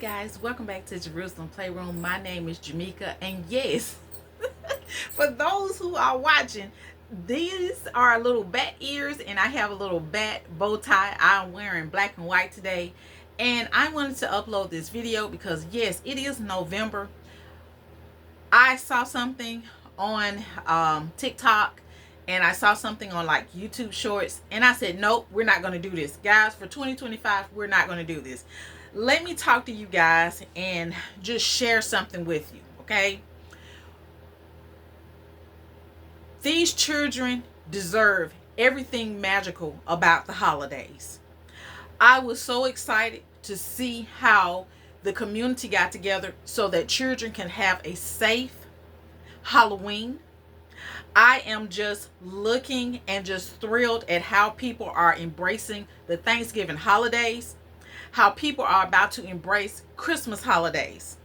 guys, welcome back to Jerusalem Playroom. My name is Jamaica, and yes, for those who are watching, these are little bat ears, and I have a little bat bow tie. I'm wearing black and white today, and I wanted to upload this video because yes, it is November. I saw something on TikTok, and I saw something on like YouTube Shorts, and I said, nope, we're not going to do this, guys. For 2025, we're not going to do this. Let me talk to you guys and just share something with you, okay? These children deserve everything magical about the holidays. I was so excited to see how the community got together so that children can have a safe Halloween. I am just looking and just thrilled at how people are embracing the Thanksgiving holidays, how people are about to embrace Christmas holidays.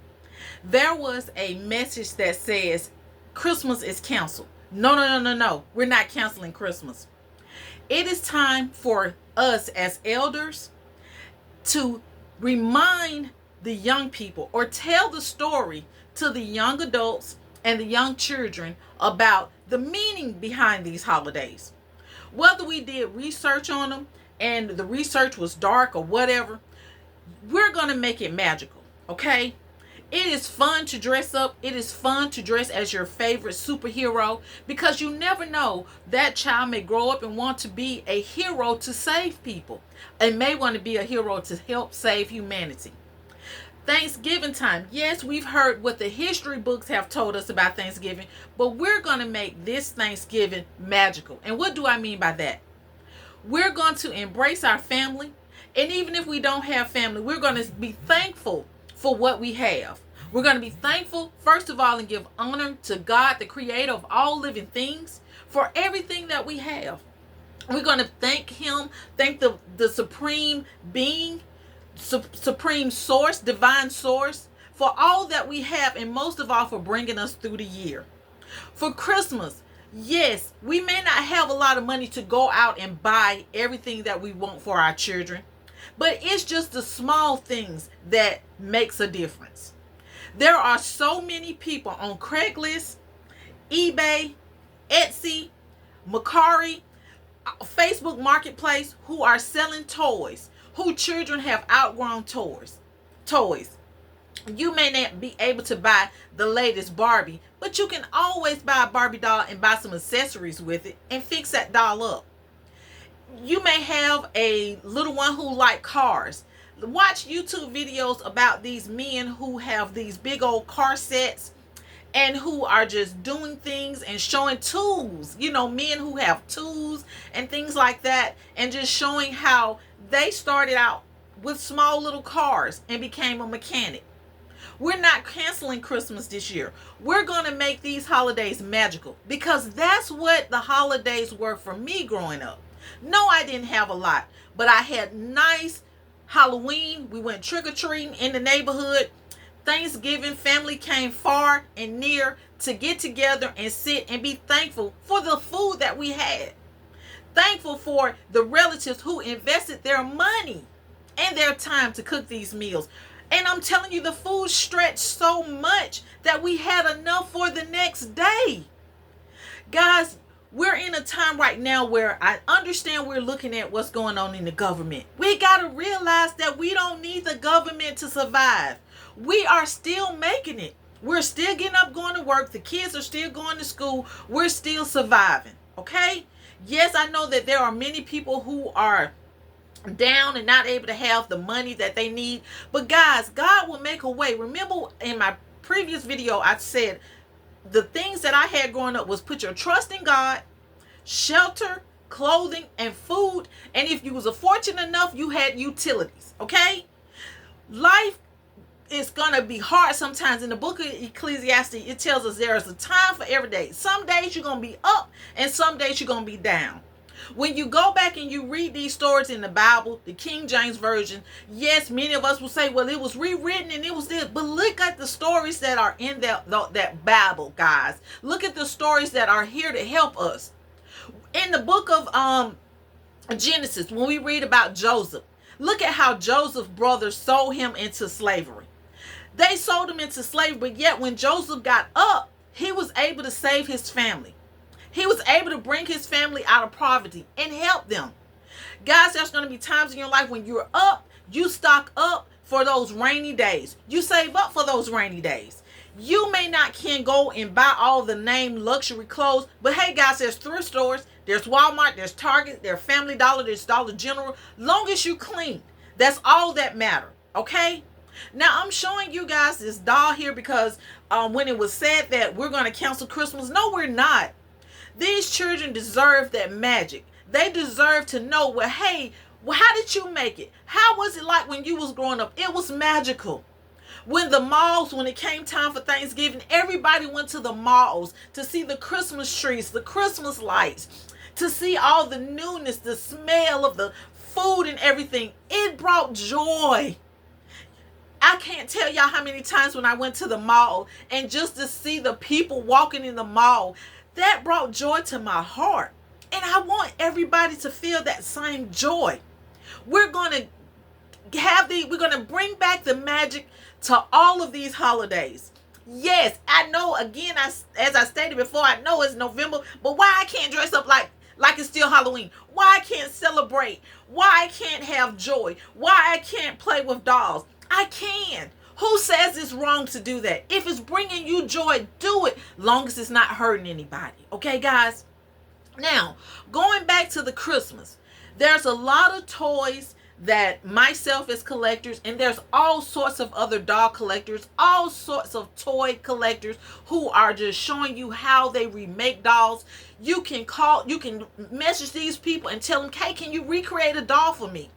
There was a message that says Christmas is canceled. No. We're not canceling Christmas. It is time for us as elders to remind the young people or tell the story to the young adults and the young children about the meaning behind these holidays. Whether we did research on them and the research was dark or whatever, we're going to make it magical, okay? It is fun to dress up. It is fun to dress as your favorite superhero because you never know, that child may grow up and want to be a hero to save people and may want to be a hero to help save humanity. Thanksgiving time. Yes, we've heard what the history books have told us about Thanksgiving, but we're going to make this Thanksgiving magical. And what do I mean by that? We're going to embrace our family. And even if we don't have family, we're going to be thankful for what we have. We're going to be thankful, first of all, and give honor to God, the creator of all living things, for everything that we have. We're going to thank him, thank the supreme being, supreme source, divine source, for all that we have, and most of all for bringing us through the year. For Christmas, yes, we may not have a lot of money to go out and buy everything that we want for our children, but it's just the small things that makes a difference. There are so many people on Craigslist, eBay, Etsy, Mercari, Facebook Marketplace who are selling toys, who children have outgrown toys. You may not be able to buy the latest Barbie, but you can always buy a Barbie doll and buy some accessories with it and fix that doll up. You may have a little one who like cars. Watch YouTube videos about these men who have these big old car sets and who are just doing things and showing tools. You know, men who have tools and things like that, and just showing how they started out with small little cars and became a mechanic. We're not canceling Christmas this year. We're going to make these holidays magical because that's what the holidays were for me growing up. No, I didn't have a lot, but I had nice Halloween. We went trick-or-treating in the neighborhood. Thanksgiving, family came far and near to get together and sit and be thankful for the food that we had. Thankful for the relatives who invested their money and their time to cook these meals. And I'm telling you, the food stretched so much that we had enough for the next day. Guys, we're in a time right now where I understand we're looking at what's going on in the government. We got to realize that we don't need the government to survive. We are still making it. We're still getting up, going to work. The kids are still going to school. We're still surviving. Okay? Yes, I know that there are many people who are down and not able to have the money that they need. But guys, God will make a way. Remember in my previous video, I said the things that I had growing up was put your trust in God, shelter, clothing, and food. And if you was fortunate enough, you had utilities. Okay? Life is going to be hard sometimes. In the book of Ecclesiastes, it tells us there is a time for every day. Some days you're going to be up and some days you're going to be down. When you go back and you read these stories in the Bible, the King James Version, yes, many of us will say, well, it was rewritten and it was this. But look at the stories that are in that Bible, guys. Look at the stories that are here to help us. In the book of Genesis, when we read about Joseph, Look at how Joseph's brothers sold him into slavery. They sold him into slavery, but yet when Joseph got up, he was able to save his family. He was able to bring his family out of poverty and help them. Guys, there's going to be times in your life when you're up, you stock up for those rainy days. You save up for those rainy days. You may not can go and buy all the name luxury clothes, but hey guys, there's thrift stores, there's Walmart, there's Target, there's Family Dollar, there's Dollar General. Long as you clean, that's all that matter. Okay? Now I'm showing you guys this doll here because when it was said that we're going to cancel Christmas, no, we're not. These children deserve that magic. They deserve to know, well, hey, well, how did you make it? How was it like when you was growing up? It was magical. When the malls, when it came time for Thanksgiving, everybody went to the malls to see the Christmas trees, the Christmas lights, to see all the newness, the smell of the food and everything. It brought joy. I can't tell y'all how many times when I went to the mall and just to see the people walking in the mall, that brought joy to my heart. And I want everybody to feel that same joy. We're going to bring back the magic to all of these holidays. Yes, I know, again, as I stated before, I know it's November, but why I can't dress up like it's still Halloween? Why I can't celebrate? Why I can't have joy? Why I can't play with dolls? I can. Who says it's wrong to do that? If it's bringing you joy, do it, long as it's not hurting anybody. Okay, guys? Now, going back to the Christmas, there's a lot of toys that myself as collectors, and there's all sorts of other doll collectors, all sorts of toy collectors who are just showing you how they remake dolls. You can message these people and tell them, hey, can you recreate a doll for me?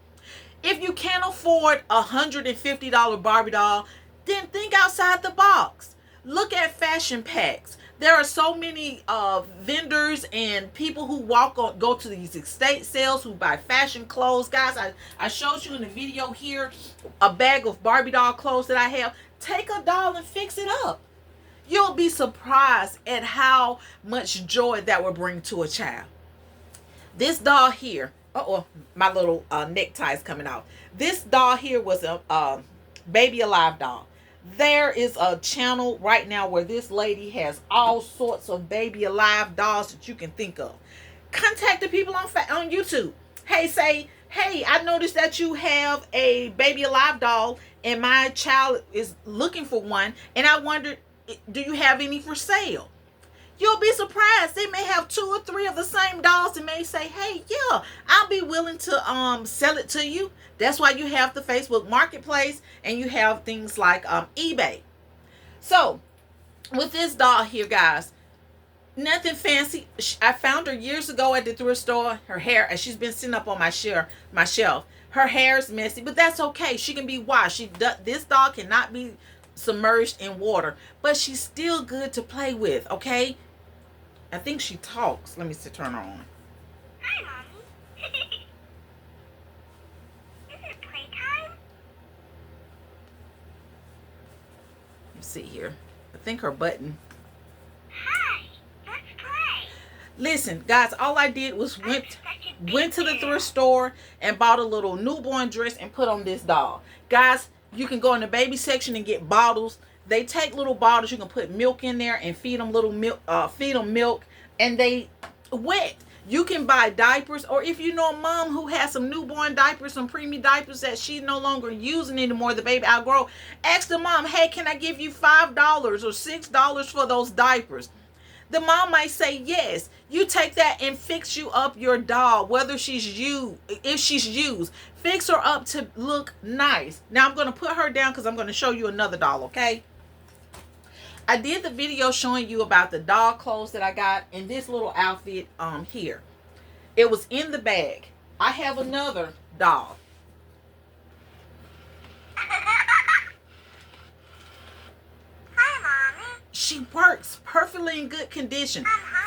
If you can't afford a $150 Barbie doll, then think outside the box. Look at fashion packs. There are so many vendors and people who go to these estate sales who buy fashion clothes. Guys, I showed you in the video here a bag of Barbie doll clothes that I have. Take a doll and fix it up. You'll be surprised at how much joy that will bring to a child. This doll here, my little necktie is coming out. This doll here was a Baby Alive doll. There is a channel right now where this lady has all sorts of Baby Alive dolls that you can think of. Contact the people on YouTube. Hey, I noticed that you have a Baby Alive doll and my child is looking for one, and I wondered, do you have any for sale? You'll be surprised. They may have 2 or 3 of the same dolls and may say, hey, yeah, I'll be willing to sell it to you. That's why you have the Facebook Marketplace and you have things like eBay. So with this doll here, guys, nothing fancy. I found her years ago at the thrift store. Her hair, and she's been sitting up on my shelf. Her hair is messy, but that's okay. She can be washed. This doll cannot be submerged in water, but she's still good to play with, okay? I think she talks. Let me turn her on. Hi, Mommy. Is it playtime? You see here. I think her button. Hi, let's play. Listen, guys, all I did was went to the thrift store and bought a little newborn dress and put on this doll. Guys, you can go in the baby section and get bottles. They take little bottles. You can put milk in there and feed them milk, and they wet. You can buy diapers, or if you know a mom who has some newborn diapers, some preemie diapers that she's no longer using anymore, the baby outgrow, ask the mom, hey, can I give you $5 or $6 for those diapers? The mom might say yes. You take that and fix you up your doll, whether she's used, if she's used. Fix her up to look nice. Now I'm going to put her down because I'm going to show you another doll, okay? I did the video showing you about the doll clothes that I got in this little outfit here. It was in the bag. I have another doll. She works perfectly in good condition.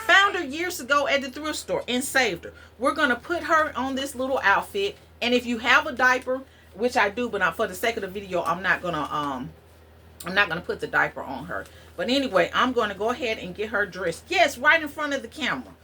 Found her years ago at the thrift store and saved her. We're going to put her on this little outfit. And if you have a diaper, which I do, but not for the sake of the video, I'm not going to put the diaper on her. But anyway, I'm going to go ahead and get her dressed. Yes, right in front of the camera.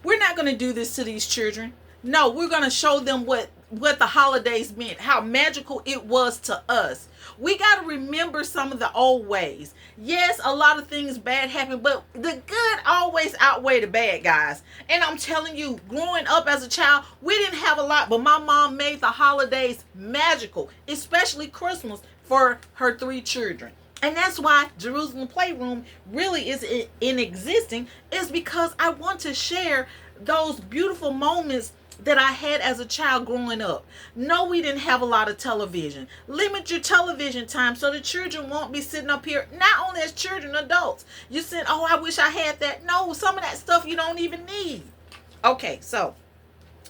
We're not going to do this to these children. No, we're going to show them what what the holidays meant, how magical it was to us. We got to remember some of the old ways. Yes, a lot of things bad happen, but the good always outweigh the bad, guys. And I'm telling you, growing up as a child, we didn't have a lot, but my mom made the holidays magical, especially Christmas for her 3 children. And that's why Jerusalem Playroom really is in existing, is because I want to share those beautiful moments that I had as a child growing up. No, we didn't have a lot of television. Limit your television time so the children won't be sitting up here, not only as children, adults. You said, oh, I wish I had that. No, some of that stuff you don't even need. Okay, so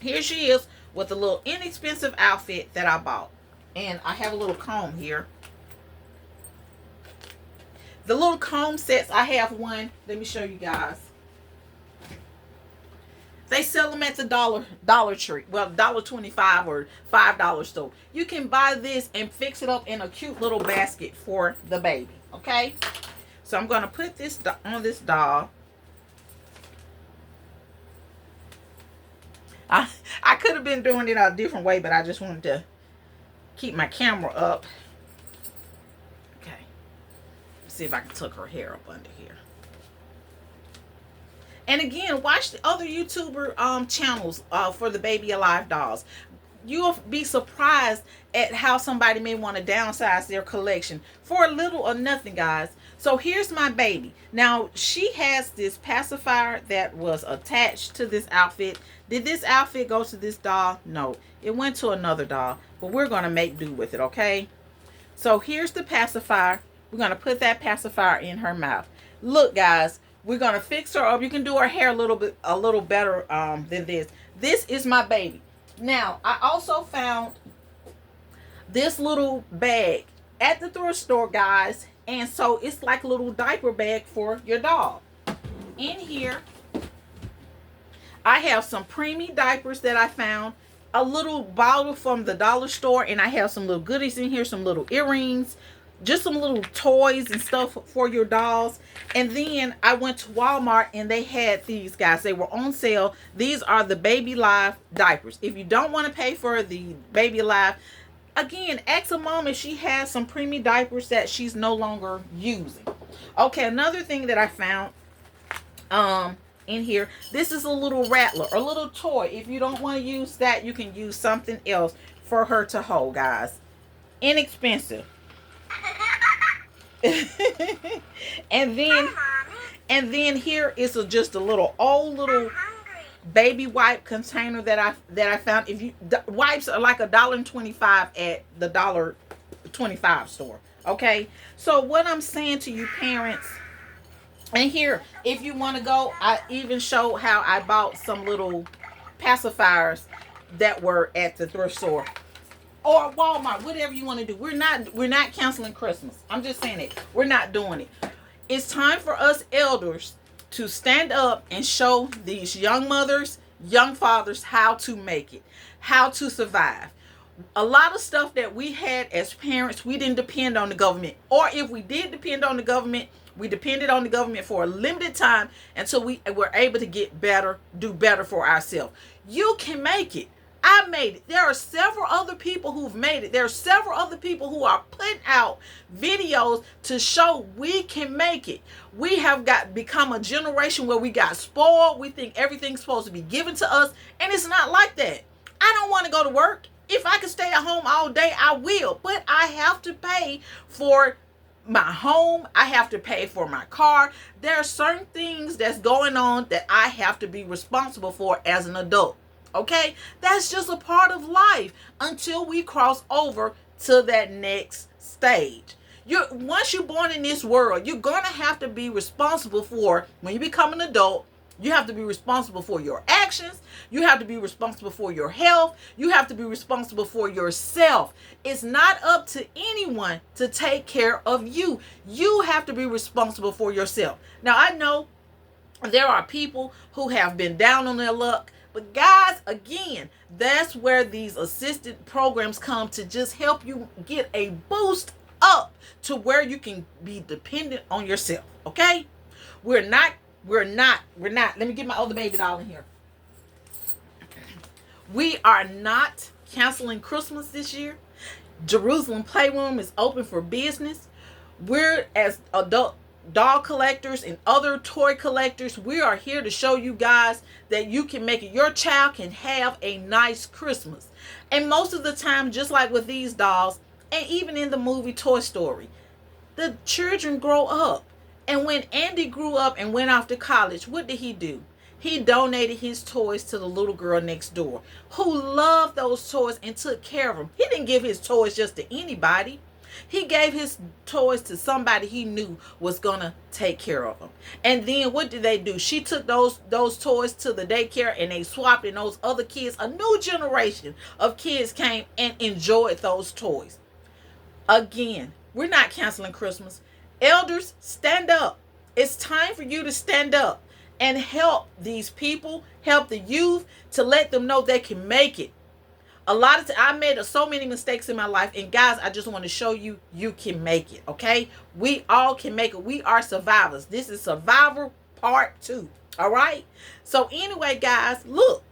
here she is with a little inexpensive outfit that I bought. And I have a little comb here. The little comb sets, I have one. Let me show you guys. They sell them at the Dollar Tree. Well, $1.25 or $5 store. You can buy this and fix it up in a cute little basket for the baby. Okay? So I'm going to put this on this doll. I could have been doing it a different way, but I just wanted to keep my camera up. Okay. Let's see if I can tuck her hair up under here. And again, watch the other YouTuber channels for the Baby Alive dolls. You'll be surprised at how somebody may want to downsize their collection for a little or nothing, guys. So here's my baby. Now, she has this pacifier that was attached to this outfit. Did this outfit go to this doll? No, it went to another doll, but we're going to make do with it, okay? So here's the pacifier. We're going to put that pacifier in her mouth. Look, guys. We're going to fix her up. You can do her hair a little better than this. This is my baby. Now, I also found this little bag at the thrift store, guys. And so it's like a little diaper bag for your dog. In here, I have some preemie diapers that I found. A little bottle from the dollar store. And I have some little goodies in here. Some little earrings. Just some little toys and stuff for your dolls. And then I went to Walmart and they had these, guys. They were on sale. These are the Baby Alive diapers. If you don't want to pay for the Baby Alive, again, ask a mom if she has some preemie diapers that she's no longer using. Okay, another thing that I found in here, this is a little rattler, a little toy. If you don't want to use that, you can use something else for her to hold, guys. Inexpensive. and then here is just a little old little baby wipe container that I found. If you wipes are like $1.25 at the $1.25 store. Okay, so what I'm saying to you parents, and here, if you want to go, I even show how I bought some little pacifiers that were at the thrift store. Or Walmart, whatever you want to do. We're not canceling Christmas. I'm just saying it. We're not doing it. It's time for us elders to stand up and show these young mothers, young fathers how to make it, how to survive. A lot of stuff that we had as parents, we didn't depend on the government. Or if we did depend on the government, we depended on the government for a limited time until we were able to get better, do better for ourselves. You can make it. I made it. There are several other people who've made it. There are several other people who are putting out videos to show we can make it. We have become a generation where we got spoiled. We think everything's supposed to be given to us, and it's not like that. I don't want to go to work. If I could stay at home all day, I will. But I have to pay for my home. I have to pay for my car. There are certain things that's going on that I have to be responsible for as an adult. Okay, that's just a part of life until we cross over to that next stage. Once you're born in this world, you're going to have to be responsible for, when you become an adult, you have to be responsible for your actions. You have to be responsible for your health. You have to be responsible for yourself. It's not up to anyone to take care of you. You have to be responsible for yourself. Now, I know there are people who have been down on their luck. But guys, again, that's where these assisted programs come to just help you get a boost up to where you can be dependent on yourself. Okay? We're not. Let me get my other baby doll in here. We are not canceling Christmas this year. Jerusalem Playroom is open for business. We're, as adult doll collectors and other toy collectors, we are here to show you guys that you can make it. Your child can have a nice Christmas. And most of the time, just like with these dolls, and even in the movie Toy Story, the children grow up. And when Andy grew up and went off to college, what did he do? He donated his toys to the little girl next door who loved those toys and took care of them. He didn't give his toys just to anybody. He gave his toys to somebody he knew was going to take care of them. And then what did they do? She took those toys to the daycare and they swapped, and those other kids, a new generation of kids came and enjoyed those toys. Again, we're not canceling Christmas. Elders, stand up. It's time for you to stand up and help these people, help the youth, to let them know they can make it. A lot of I made so many mistakes in my life, and guys, I just want to show you, you can make it, okay? We all can make it. We are survivors. This is Survivor Part 2, all right? So anyway, guys, look,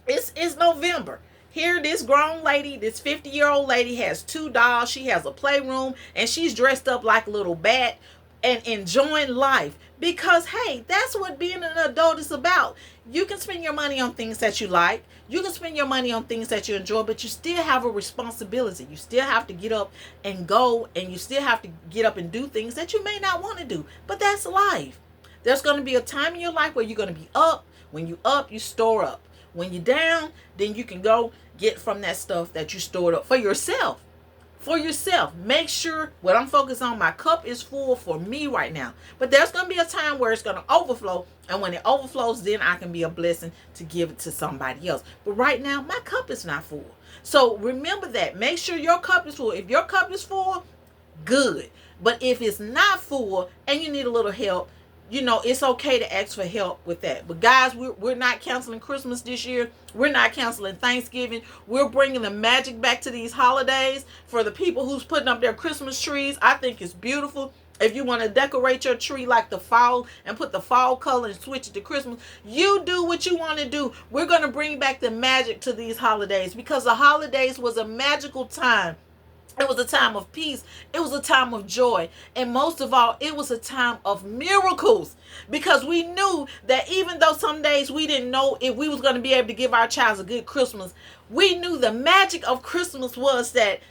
it's November. Here, this grown lady, this 50-year-old lady has 2 dolls. She has a playroom, and she's dressed up like a little bat and enjoying life. Because, hey, that's what being an adult is about. You can spend your money on things that you like. You can spend your money on things that you enjoy, but you still have a responsibility. You still have to get up and go, and you still have to get up and do things that you may not want to do. But that's life. There's going to be a time in your life where you're going to be up. When you up, you store up. When you're down, then you can go get from that stuff that you stored up for yourself. For yourself. Make sure what I'm focused on, my cup is full for me right now. But there's going to be a time where it's going to overflow. And when it overflows, then I can be a blessing to give it to somebody else. But right now, my cup is not full. So remember that. Make sure your cup is full. If your cup is full, good. But if it's not full and you need a little help, you know, it's okay to ask for help with that. But guys, we're not canceling Christmas this year. We're not canceling Thanksgiving. We're bringing the magic back to these holidays. For the people who's putting up their Christmas trees, I think it's beautiful. If you want to decorate your tree like the fall and put the fall color and switch it to Christmas, you do what you want to do. We're going to bring back the magic to these holidays, because the holidays was a magical time. It was a time of peace. It was a time of joy. And most of all, it was a time of miracles. Because we knew that even though some days we didn't know if we was going to be able to give our child a good Christmas, we knew the magic of Christmas was that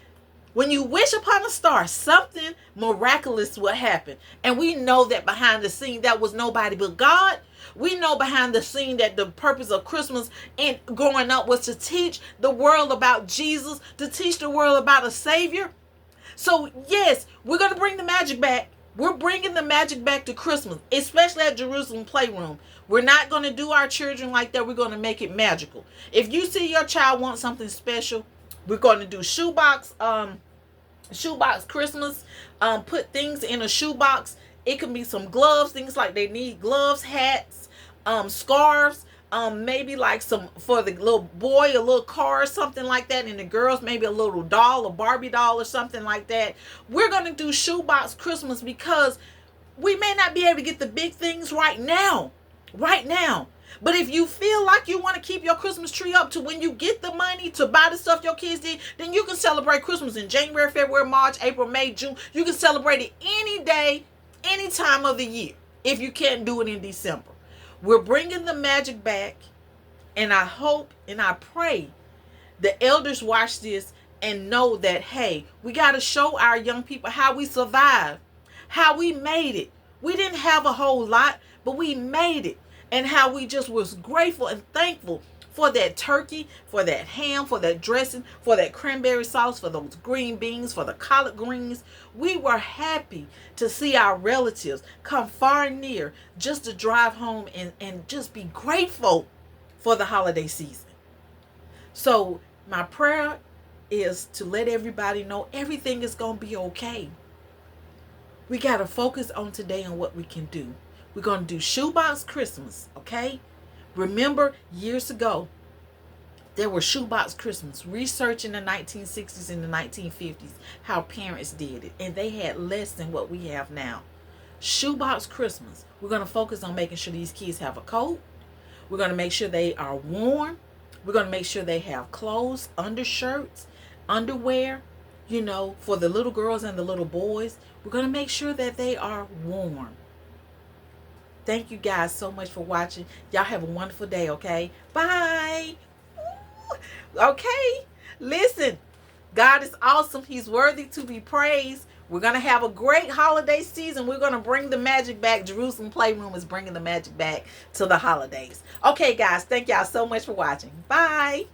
when you wish upon a star, something miraculous will happen. And we know that behind the scene, that was nobody but God. We know behind the scene that the purpose of Christmas and growing up was to teach the world about Jesus, to teach the world about a Savior. So yes, we're going to bring the magic back. We're bringing the magic back to Christmas, especially at Jerusalem Playroom. We're not going to do our children like that. We're going to make it magical. If you see your child want something special, we're going to do shoebox Christmas. Put things in a shoebox. It can be some gloves, things like they need gloves, hats, scarves, maybe like some for the little boy, a little car or something like that, and the girls maybe a little doll, a Barbie doll or something like that. We're going to do shoebox Christmas because we may not be able to get the big things right now. But if you feel like you want to keep your Christmas tree up to when you get the money to buy the stuff your kids need, then you can celebrate Christmas in January, February, March, April, May, June. You can celebrate it any day, any time of the year, if you can't do it in December. We're bringing the magic back, and I hope and I pray the elders watch this and know that, hey, we got to show our young people how we survived, how we made it. We didn't have a whole lot, but we made it, and how we just was grateful and thankful for that turkey, for that ham, for that dressing, for that cranberry sauce, for those green beans, for the collard greens. We were happy to see our relatives come far and near just to drive home and just be grateful for the holiday season. So my prayer is to let everybody know everything is going to be okay. We got to focus on today and what we can do. We're going to do shoebox Christmas, okay? Remember, years ago, there were shoebox Christmas. Research in the 1960s and the 1950s, how parents did it. And they had less than what we have now. Shoebox Christmas. We're going to focus on making sure these kids have a coat. We're going to make sure they are warm. We're going to make sure they have clothes, undershirts, underwear, for the little girls and the little boys. We're going to make sure that they are warm. Thank you guys so much for watching. Y'all have a wonderful day, okay? Bye. Okay. Listen, God is awesome. He's worthy to be praised. We're going to have a great holiday season. We're going to bring the magic back. Jerusalem Playroom is bringing the magic back to the holidays. Okay, guys. Thank y'all so much for watching. Bye.